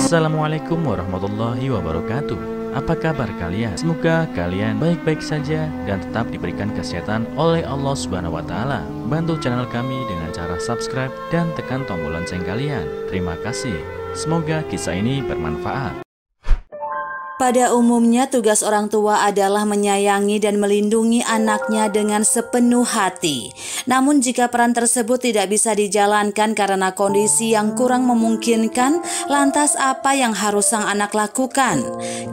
Assalamualaikum warahmatullahi wabarakatuh. Apa kabar kalian? Semoga kalian baik-baik saja dan tetap diberikan kesehatan oleh Allah Subhanahu wa Ta'ala. Bantu channel kami dengan cara subscribe dan tekan tombol lonceng kalian. Terima kasih. Semoga kisah ini bermanfaat. Pada umumnya tugas orang tua adalah menyayangi dan melindungi anaknya dengan sepenuh hati. Namun jika peran tersebut tidak bisa dijalankan karena kondisi yang kurang memungkinkan, lantas apa yang harus sang anak lakukan?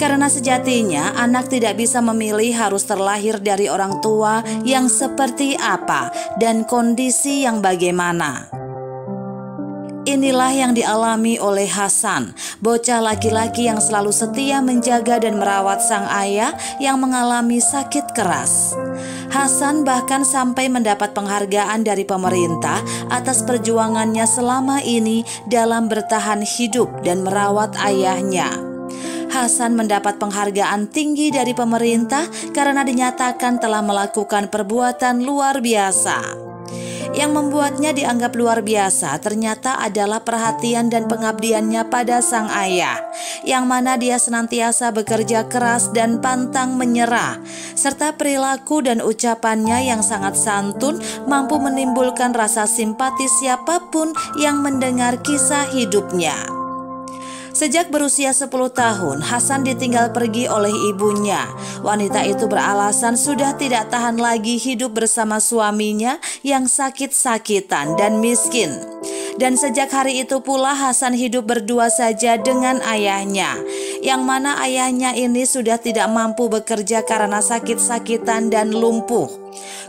Karena sejatinya anak tidak bisa memilih harus terlahir dari orang tua yang seperti apa dan kondisi yang bagaimana. Inilah yang dialami oleh Hasan, bocah laki-laki yang selalu setia menjaga dan merawat sang ayah yang mengalami sakit keras. Hasan bahkan sampai mendapat penghargaan dari pemerintah atas perjuangannya selama ini dalam bertahan hidup dan merawat ayahnya. Hasan mendapat penghargaan tinggi dari pemerintah karena dinyatakan telah melakukan perbuatan luar biasa. Yang membuatnya dianggap luar biasa ternyata adalah perhatian dan pengabdiannya pada sang ayah, yang mana dia senantiasa bekerja keras dan pantang menyerah, serta perilaku dan ucapannya yang sangat santun mampu menimbulkan rasa simpati siapapun yang mendengar kisah hidupnya. Sejak berusia 10 tahun, Hasan ditinggal pergi oleh ibunya. Wanita itu beralasan sudah tidak tahan lagi hidup bersama suaminya yang sakit-sakitan dan miskin. Dan sejak hari itu pula Hasan hidup berdua saja dengan ayahnya, yang mana ayahnya ini sudah tidak mampu bekerja karena sakit-sakitan dan lumpuh.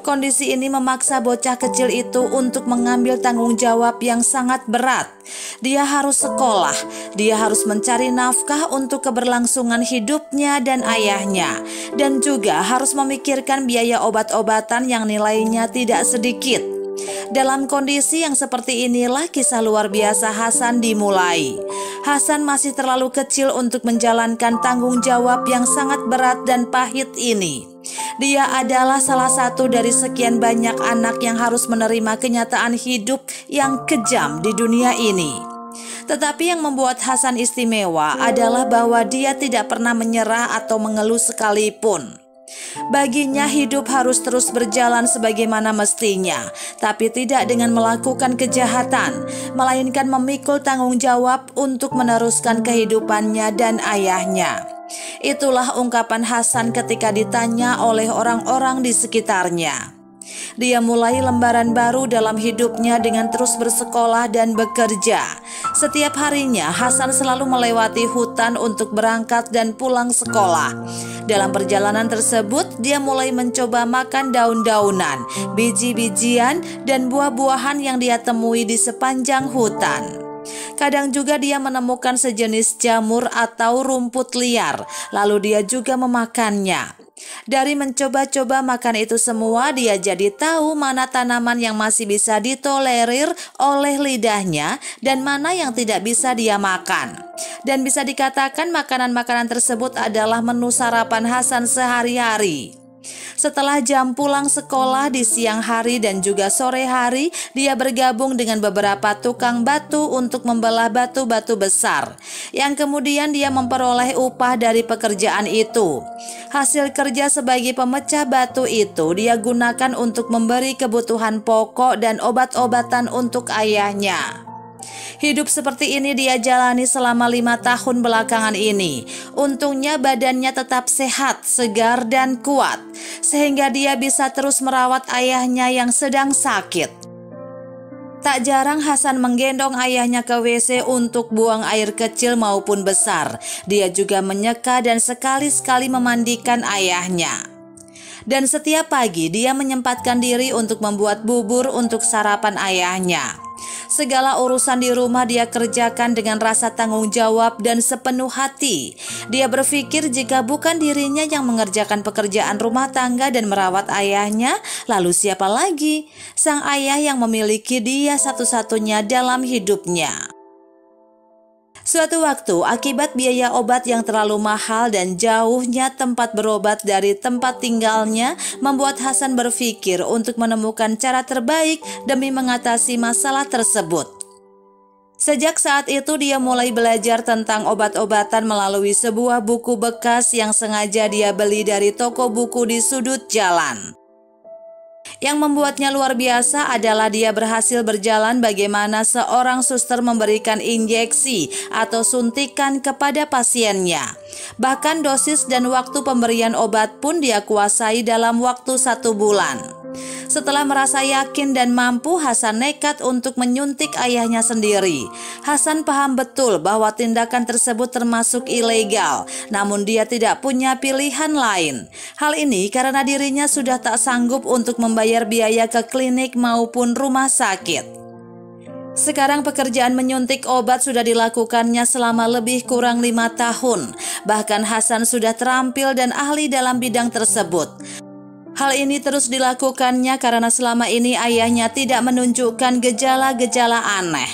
Kondisi ini memaksa bocah kecil itu untuk mengambil tanggung jawab yang sangat berat. Dia harus sekolah, dia harus mencari nafkah untuk keberlangsungan hidupnya dan ayahnya, dan juga harus memikirkan biaya obat-obatan yang nilainya tidak sedikit. Dalam kondisi yang seperti inilah kisah luar biasa Hasan dimulai. Hasan masih terlalu kecil untuk menjalankan tanggung jawab yang sangat berat dan pahit ini. Dia adalah salah satu dari sekian banyak anak yang harus menerima kenyataan hidup yang kejam di dunia ini. Tetapi yang membuat Hasan istimewa adalah bahwa dia tidak pernah menyerah atau mengeluh sekalipun. Baginya hidup harus terus berjalan sebagaimana mestinya, tapi tidak dengan melakukan kejahatan, melainkan memikul tanggung jawab untuk meneruskan kehidupannya dan ayahnya. Itulah ungkapan Hasan ketika ditanya oleh orang-orang di sekitarnya. Dia mulai lembaran baru dalam hidupnya dengan terus bersekolah dan bekerja. Setiap harinya Hasan selalu melewati hutan untuk berangkat dan pulang sekolah. Dalam perjalanan tersebut dia mulai mencoba makan daun-daunan, biji-bijian, dan buah-buahan yang dia temui di sepanjang hutan. Kadang juga dia menemukan sejenis jamur atau rumput liar, lalu dia juga memakannya. Dari mencoba-coba makan itu semua, dia jadi tahu mana tanaman yang masih bisa ditolerir oleh lidahnya dan mana yang tidak bisa dia makan. Dan bisa dikatakan makanan-makanan tersebut adalah menu sarapan Hasan sehari-hari. Setelah jam pulang sekolah di siang hari dan juga sore hari, dia bergabung dengan beberapa tukang batu untuk membelah batu-batu besar, yang kemudian dia memperoleh upah dari pekerjaan itu. Hasil kerja sebagai pemecah batu itu dia gunakan untuk memberi kebutuhan pokok dan obat-obatan untuk ayahnya. Hidup seperti ini dia jalani selama 5 tahun belakangan ini. Untungnya badannya tetap sehat, segar, dan kuat, sehingga dia bisa terus merawat ayahnya yang sedang sakit. Tak jarang Hasan menggendong ayahnya ke WC untuk buang air kecil maupun besar. Dia juga menyeka dan sekali-sekali memandikan ayahnya. Dan setiap pagi dia menyempatkan diri untuk membuat bubur untuk sarapan ayahnya. Segala urusan di rumah dia kerjakan dengan rasa tanggung jawab dan sepenuh hati. Dia berpikir jika bukan dirinya yang mengerjakan pekerjaan rumah tangga dan merawat ayahnya, lalu siapa lagi? Sang ayah yang memiliki dia satu-satunya dalam hidupnya. Suatu waktu, akibat biaya obat yang terlalu mahal dan jauhnya tempat berobat dari tempat tinggalnya, membuat Hasan berpikir untuk menemukan cara terbaik demi mengatasi masalah tersebut. Sejak saat itu dia mulai belajar tentang obat-obatan melalui sebuah buku bekas yang sengaja dia beli dari toko buku di sudut jalan. Yang membuatnya luar biasa adalah dia berhasil berjalan bagaimana seorang suster memberikan injeksi atau suntikan kepada pasiennya. Bahkan dosis dan waktu pemberian obat pun dia kuasai dalam waktu 1 bulan. Setelah merasa yakin dan mampu, Hasan nekat untuk menyuntik ayahnya sendiri. Hasan paham betul bahwa tindakan tersebut termasuk ilegal, namun dia tidak punya pilihan lain. Hal ini karena dirinya sudah tak sanggup untuk membayar biaya ke klinik maupun rumah sakit. Sekarang pekerjaan menyuntik obat sudah dilakukannya selama lebih kurang 5 tahun. Bahkan Hasan sudah terampil dan ahli dalam bidang tersebut. Hal ini terus dilakukannya karena selama ini ayahnya tidak menunjukkan gejala-gejala aneh.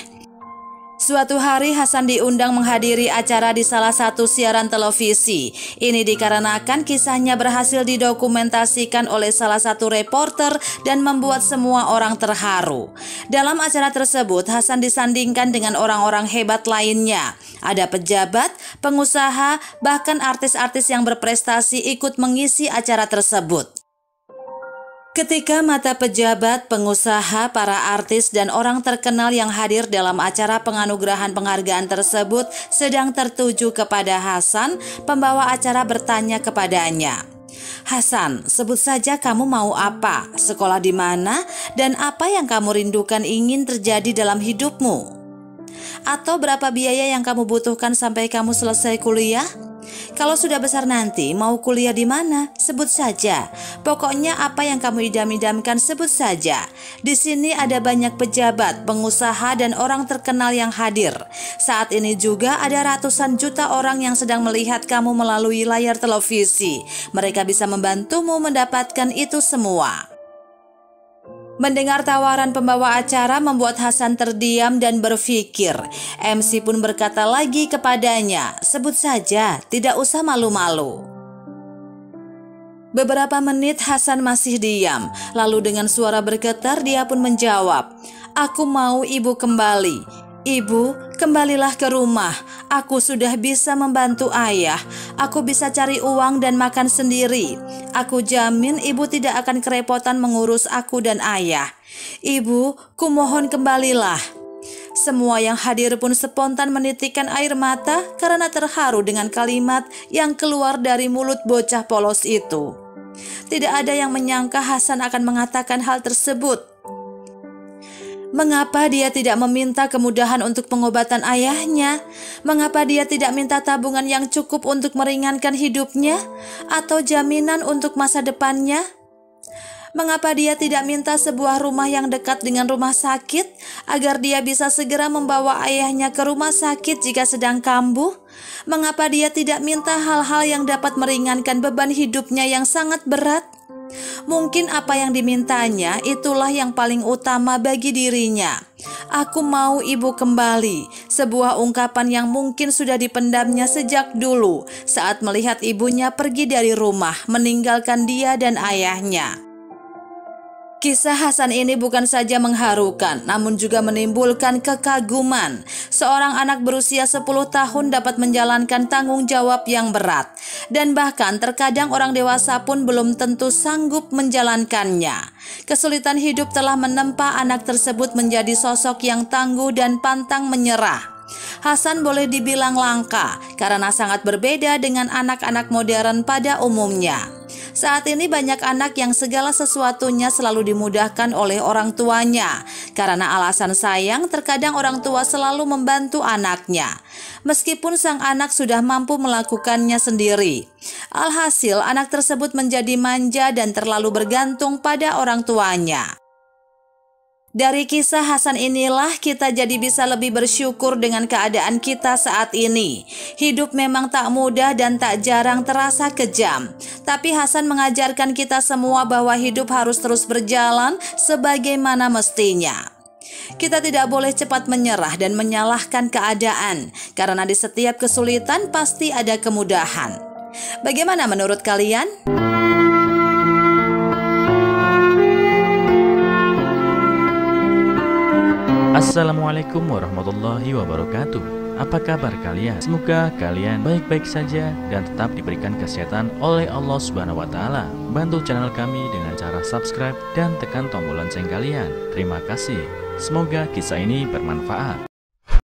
Suatu hari Hasan diundang menghadiri acara di salah satu siaran televisi. Ini dikarenakan kisahnya berhasil didokumentasikan oleh salah satu reporter dan membuat semua orang terharu. Dalam acara tersebut, Hasan disandingkan dengan orang-orang hebat lainnya. Ada pejabat, pengusaha, bahkan artis-artis yang berprestasi ikut mengisi acara tersebut. Ketika mata pejabat, pengusaha, para artis, dan orang terkenal yang hadir dalam acara penganugerahan penghargaan tersebut sedang tertuju kepada Hasan, pembawa acara bertanya kepadanya, "Hasan, sebut saja kamu mau apa, sekolah di mana, dan apa yang kamu rindukan ingin terjadi dalam hidupmu? Atau berapa biaya yang kamu butuhkan sampai kamu selesai kuliah? Kalau sudah besar nanti mau kuliah di mana? Sebut saja. Pokoknya apa yang kamu idam-idamkan sebut saja." Di sini ada banyak pejabat, pengusaha, dan orang terkenal yang hadir. Saat ini juga ada ratusan juta orang yang sedang melihat kamu melalui layar televisi. Mereka bisa membantumu mendapatkan itu semua. Mendengar tawaran pembawa acara membuat Hasan terdiam dan berpikir. MC pun berkata lagi kepadanya, "Sebut saja, tidak usah malu-malu." Beberapa menit Hasan masih diam, lalu dengan suara bergetar dia pun menjawab, "Aku mau ibu kembali. Ibu, kembalilah ke rumah. Aku sudah bisa membantu ayah. Aku bisa cari uang dan makan sendiri. Aku jamin ibu tidak akan kerepotan mengurus aku dan ayah. Ibu, kumohon kembalilah." Semua yang hadir pun spontan menitikkan air mata karena terharu dengan kalimat yang keluar dari mulut bocah polos itu. Tidak ada yang menyangka Hasan akan mengatakan hal tersebut. Mengapa dia tidak meminta kemudahan untuk pengobatan ayahnya? Mengapa dia tidak minta tabungan yang cukup untuk meringankan hidupnya? Atau jaminan untuk masa depannya? Mengapa dia tidak minta sebuah rumah yang dekat dengan rumah sakit agar dia bisa segera membawa ayahnya ke rumah sakit jika sedang kambuh? Mengapa dia tidak minta hal-hal yang dapat meringankan beban hidupnya yang sangat berat? Mungkin apa yang dimintanya itulah yang paling utama bagi dirinya. "Aku mau ibu kembali." Sebuah ungkapan yang mungkin sudah dipendamnya sejak dulu saat melihat ibunya pergi dari rumah, meninggalkan dia dan ayahnya. Kisah Hasan ini bukan saja mengharukan, namun juga menimbulkan kekaguman. Seorang anak berusia 10 tahun dapat menjalankan tanggung jawab yang berat. Dan bahkan terkadang orang dewasa pun belum tentu sanggup menjalankannya. Kesulitan hidup telah menempa anak tersebut menjadi sosok yang tangguh dan pantang menyerah. Hasan boleh dibilang langka karena sangat berbeda dengan anak-anak modern pada umumnya. Saat ini banyak anak yang segala sesuatunya selalu dimudahkan oleh orang tuanya. Karena alasan sayang, terkadang orang tua selalu membantu anaknya, meskipun sang anak sudah mampu melakukannya sendiri. Alhasil, anak tersebut menjadi manja dan terlalu bergantung pada orang tuanya. Dari kisah Hasan inilah kita jadi bisa lebih bersyukur dengan keadaan kita saat ini. Hidup memang tak mudah dan tak jarang terasa kejam. Tapi Hasan mengajarkan kita semua bahwa hidup harus terus berjalan sebagaimana mestinya. Kita tidak boleh cepat menyerah dan menyalahkan keadaan, karena di setiap kesulitan pasti ada kemudahan. Bagaimana menurut kalian? Assalamualaikum warahmatullahi wabarakatuh. Apa kabar kalian? Semoga kalian baik-baik saja dan tetap diberikan kesehatan oleh Allah Subhanahu wa taala. Bantu channel kami dengan cara subscribe dan tekan tombol lonceng kalian. Terima kasih. Semoga kisah ini bermanfaat.